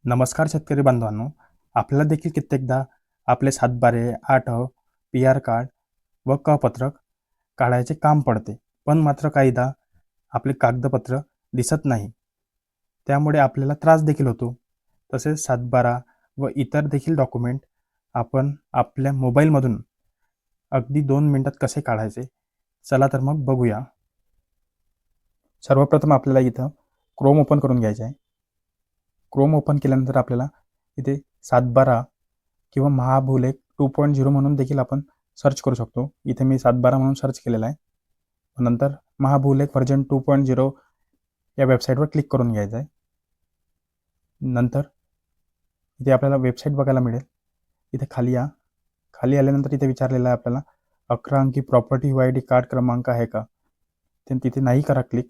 नमस्कार शेतकरी बांधवांनो, आपल्याला देखील कित्येकदा आपले सातबारे, आठव, पी.आर. कार्ड व क-पत्रक काढायचे काम पडते. पण मात्र काहीदा आपले कागदपत्र दिसत नाही. त्यामुळे आपल्याला त्रास देखील होतो. तसेच सातबारा व इतर देखील डॉक्युमेंट आपण आपल्या मोबाईलमधून अगदी 2 मिनिटात कसे काढायचे? चला तर मग बघूया. सर्वप्रथम आपल्याला इथं क्रोम ओपन करून घ्यायचे आहे. क्रोम ओपन केल्यानंतर आपल्याला इथे सातबारा किंवा महाभूलेख 2.0 म्हणून देखील आपण सर्च करू शकतो. इथे मी सातबारा म्हणून सर्च केलेला आहे. नंतर महाभूलेख व्हर्जन 2.0 या वेबसाईटवर क्लिक करून घ्यायचं आहे. नंतर इथे आपल्याला वेबसाईट बघायला मिळेल. इथे खाली या. खाली आल्यानंतर इथे विचारलेलं आहे आपल्याला 11 अंकी प्रॉपर्टी UID कार्ड क्रमांक आहे का? तिथे नाही करा क्लिक.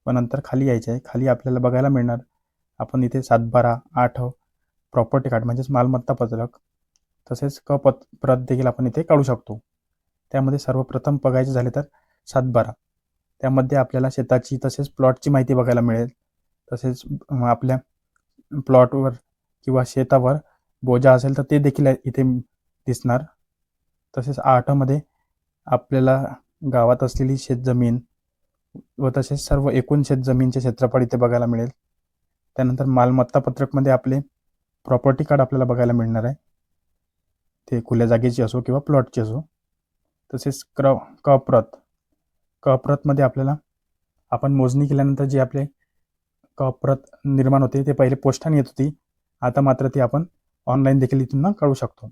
व नंतर खाली यायचं आहे. खाली आपल्याला बघायला मिळणार आपण इथे सातबारा, आठव, प्रॉपर्टी कार्ड म्हणजेच मालमत्ता पत्रक तसेच प्रत देखील आपण इथे काढू शकतो. त्यामध्ये सर्वप्रथम बघायचे झाले तर सातबारा. त्यामध्ये आपल्याला शेताची तसेच प्लॉटची माहिती बघायला मिळेल. तसेच आपल्या प्लॉटवर किंवा शेतावर बोजा असेल तर ते देखील इथे दिसणार. तसेच आठमध्ये आपल्याला गावात असलेली शेतजमीन व तसेच सर्व एकूण शेतजमीनचे क्षेत्रफळ इथे बघायला मिळेल. त्यानंतर मालमत्ता पत्रकमध्ये आपले प्रॉपर्टी कार्ड आपल्याला बघायला मिळणार आहे. ते खुल्या जागेची असो किंवा प्लॉटची असो. तसेच क-प्रतमध्ये आपल्याला आपण मोजणी केल्यानंतर जे आपले क-प्रत निर्माण होते ते पहिले पोस्टाने येत होती. आता मात्र ती आपण ऑनलाईन देखील इथून काढू शकतो.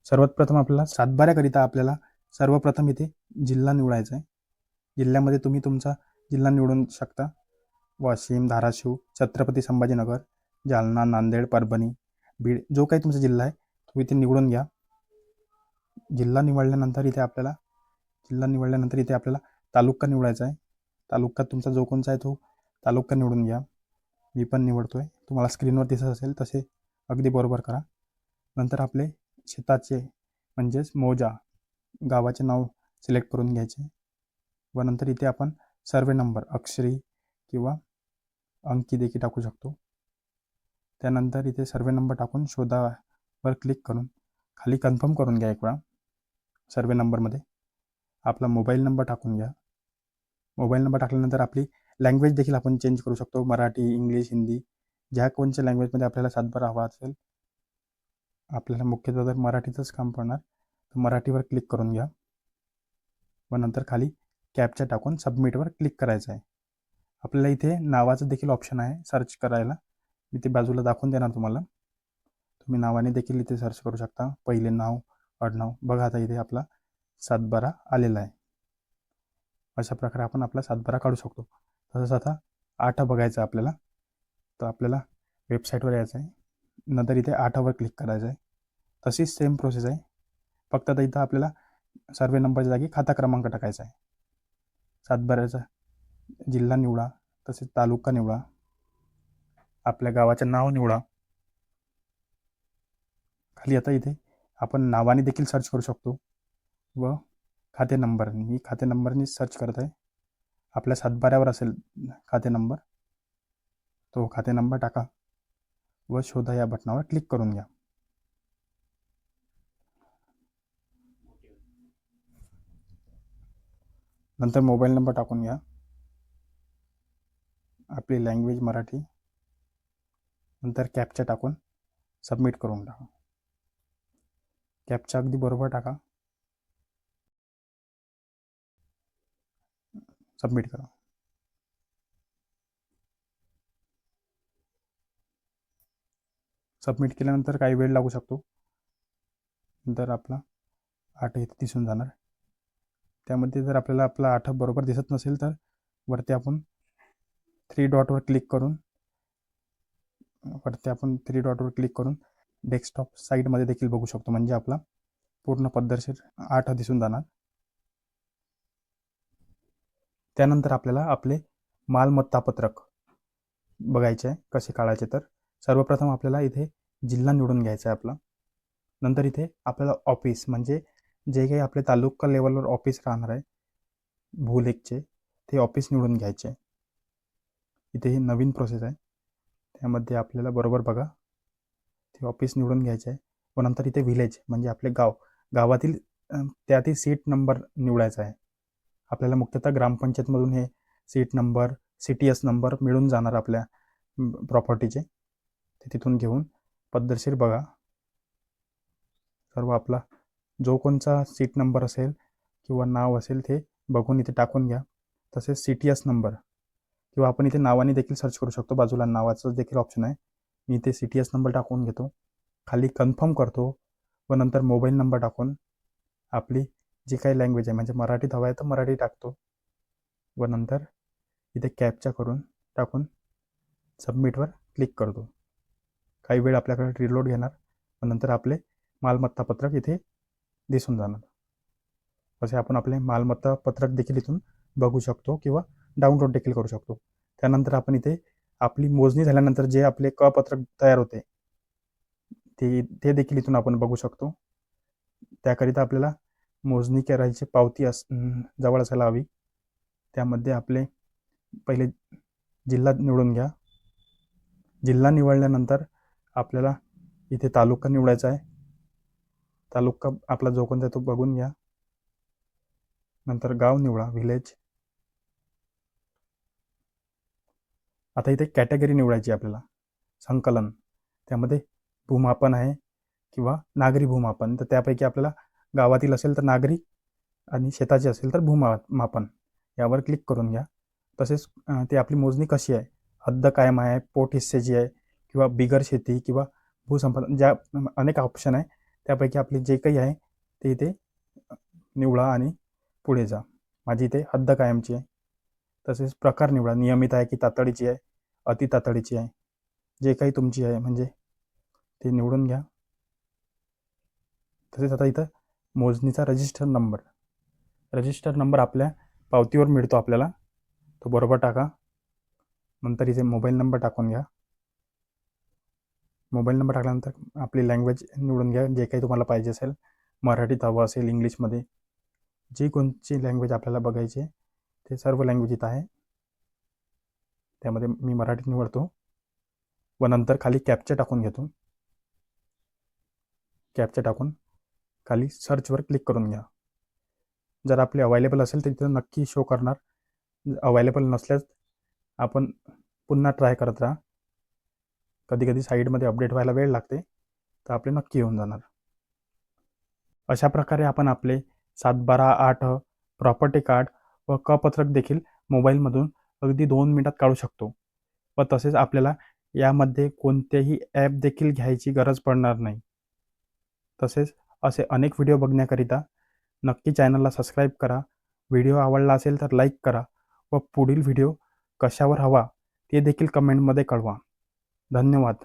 सर्वात प्रथम आपल्याला सातबाऱ्याकरिता आपल्याला सर्वप्रथम इथे जिल्हा निवडायचा आहे. जिल्ह्यामध्ये तुम्ही तुमचा जिल्हा निवडून शकता. वाशिम, धाराशिव, छत्रपती संभाजीनगर, जालना, नांदेड, परभणी, बीड जो काही तुमचा जिल्हा आहे तो इथे निवडून घ्या. जिल्हा निवडल्यानंतर इथे आपल्याला तालुका निवडायचा आहे. तालुका तुमचा जो कोणचा आहे तो तालुका निवडून घ्या. मी पण निवडतोय. तुम्हाला स्क्रीनवर दिसत असेल तसे अगदी बरोबर करा. नंतर आपले शेताचे म्हणजेच मोजा गावाचे नाव सिलेक्ट करून घ्यायचे व नंतर इथे आपण सर्वे नंबर अक्षरी किंवा अंकी देखील टाकू शकतो. त्यानंतर इथे सर्वे नंबर टाकून शोधावर क्लिक करून खाली कन्फर्म करून घ्या. एक वेळा सर्वे नंबरमध्ये आपला मोबाईल नंबर टाकून घ्या. मोबाईल नंबर टाकल्यानंतर आपली लँग्वेज देखील आपण चेंज करू शकतो. मराठी, इंग्लिश, हिंदी ज्या कोणत्या लँग्वेजमध्ये आपल्याला सातबारा हवा असेल. आपल्याला मुख्यतः जर मराठीचंच काम पडणार तर मराठीवर क्लिक करून घ्या व नंतर खाली कॅप्चा टाकून सबमिटवर क्लिक करायचं आहे. आपल्याला इथे नावाचं देखील ऑप्शन आहे सर्च करायला. मी ते बाजूला दाखवून देणार तुम्हाला. तुम्ही नावाने देखील इथे सर्च करू शकता. पहिले नाव, आडनाव. बघा आता इथे आपला सातबारा आलेला आहे. अशा प्रकारे आपण आपला सातबारा काढू शकतो. तसंच आता आठ बघायचं आहे आपल्याला. तर आपल्याला वेबसाईटवर यायचं आहे. नंतर इथे आठावर क्लिक करायचं आहे. तशीच सेम प्रोसेस आहे. फक्त आता इथं आपल्याला सर्वे नंबरच्या जागी खाता क्रमांक टाकायचा आहे. सातबाऱ्याचा जिल्हा निवडा, तसेच तालुका निवडा, आपल्या गावाचं नाव निवडा. खाली आता इथे आपण नावाने देखील सर्च करू शकतो व खाते नंबरने. मी खाते नंबरने सर्च करत आहे. आपल्या सातबाऱ्यावर असेल खाते नंबर, तो खाते नंबर टाका व शोधा या बटनावर क्लिक करून घ्या. नंतर मोबाईल नंबर टाकून घ्या. आपली लँग्वेज मराठी. नंतर कॅप्चा टाकून सबमिट करून टाका. कॅप्चा अगदी बरोबर टाका. सबमिट करा. सबमिट केल्यानंतर काही वेळ लागू शकतो. नंतर आपला आठ इथे दिसून जाणार. त्यामध्ये जर आपल्याला आपला आठ बरोबर दिसत नसेल तर वरती आपण थ्री डॉटवर क्लिक करून डेस्कटॉप साईडमध्ये देखील बघू शकतो. म्हणजे आपला पूर्ण पद्धतशीर आठ दिसून जाणार. त्यानंतर आपल्याला आपले मालमत्ता पत्रक बघायचे आहे कसे काढायचे. तर सर्वप्रथम आपल्याला इथे जिल्हा निवडून घ्यायचा आहे आपला. नंतर इथे आपल्याला ऑफिस म्हणजे जे काही आपले तालुका लेवलवर ऑफिस राहणार आहे भूलेखचे ते ऑफिस निवडून घ्यायचे. इथे ही नवीन प्रोसेस आहे. त्यामध्ये आपल्याला बरोबर बघा ते ऑफिस निवडून घ्यायचं आहे व नंतर इथे व्हिलेज म्हणजे आपले गावातील त्यातील सीट नंबर निवडायचा आहे. आपल्याला मुख्यतः ग्रामपंचायतमधून हे सीट नंबर CTS नंबर मिळून जाणार आपल्या प्रॉपर्टीचे. ते तिथून घेऊन पद्धतशीर बघा सर्व आपला जो कोणचा सीट नंबर असेल किंवा नाव असेल ते बघून इथे टाकून घ्या. तसेच CTS नंबर किंवा आपण इथे नावाने देखील सर्च करू शकतो, बाजूला नावाचं देखील ऑप्शन आहे. मी इथे CTS नंबर टाकून घेतो, खाली कन्फर्म करतो व नंतर मोबाईल नंबर टाकून आपली जी काही लँग्वेज आहे म्हणजे मराठीत हवं आहे तर मराठी टाकतो व नंतर इथे कॅप्चा करून टाकून सबमिटवर क्लिक करतो. काही वेळ आपल्याकडे रिलोड घेणार व नंतर आपले मालमत्ता पत्रक इथे दिसून जाणार. असे आपण आपले मालमत्ता पत्रक देखील इथून बघू शकतो किंवा डाउनलोड देखील करू शकतो. त्यानंतर आपण इथे आपली मोजणी झाल्यानंतर जे आपले पत्रक तयार होते ते देखील इथून आपण बघू शकतो. त्याकरिता आपल्याला मोजणी करायची पावती जवळ असायला हवी. त्यामध्ये आपले पहिले जिल्हा निवडून घ्या. जिल्हा निवडल्यानंतर आपल्याला इथे तालुका निवडायचा आहे. तालुका आपला जो कोणता तो बघून घ्या. नंतर गाव निवडा, व्हिलेज. आता इथे कॅटेगरी निवडायची आपल्याला, संकलन. त्यामध्ये भूमापन आहे किंवा नागरी भूमापन. तर त्यापैकी आपल्याला गावातील असेल तर नागरी आणि शेताची असेल तर भूमापन यावर क्लिक करून घ्या. तसेच ते आपली मोजणी कशी आहे, हद्द कायम आहे, पोट हिस्सेची आहे किंवा बिगर शेती किंवा भूसंपादन, ज्या अनेक ऑप्शन आहे त्यापैकी आपले जे काही आहे ते इथे निवडा आणि पुढे जा. माझी इथे हद्द कायमची आहे. तसेच प्रकार निवडा, नियमित आहे की तातडीची आहे, अति तातडीची आहे, जे काही तुमची आहे म्हणजे ते निवडून घ्या. तसेच आता इथं मोजणीचा रजिस्टर नंबर आपल्या पावतीवर मिळतो आपल्याला, तो बरोबर टाका. नंतर इथे मोबाईल नंबर टाकून घ्या. मोबाईल नंबर टाकल्यानंतर आपली लँग्वेज निवडून घ्या, जे काही तुम्हाला पाहिजे असेल. मराठीत हवं असेल, इंग्लिशमध्ये, जी कोणची लँग्वेज आपल्याला बघायची आहे ते सर्व लँग्वेज इथं आहे. त्यामध्ये मी मराठीत निवडतो व नंतर खाली कॅप्चा टाकून घेतो. कॅप्चा टाकून खाली सर्चवर क्लिक करून घ्या. जर आपले अवेलेबल असेल तर तिथं नक्की शो करणार. अवेलेबल नसल्यास आपण पुन्हा ट्राय करत राहा. कधी कधी साईडमध्ये अपडेट व्हायला वेळ लागते, तर आपले नक्की येऊन जाणार. अशा प्रकारे आपण आपले 7/12/8 प्रॉपर्टी कार्ड व पत्रक देखील मोबाईलमधून अगदी 2 मिनिटात काढू शकतो. व तसेच आपल्याला यामध्ये कोणतेही ॲप देखील घ्यायची गरज पडणार नाही. तसेच असे अनेक व्हिडिओ बघण्याकरिता नक्की चॅनलला सबस्क्राईब करा. व्हिडिओ आवडला असेल तर लाईक करा व पुढील व्हिडिओ कशावर हवा ते देखील कमेंटमध्ये कळवा. धन्यवाद.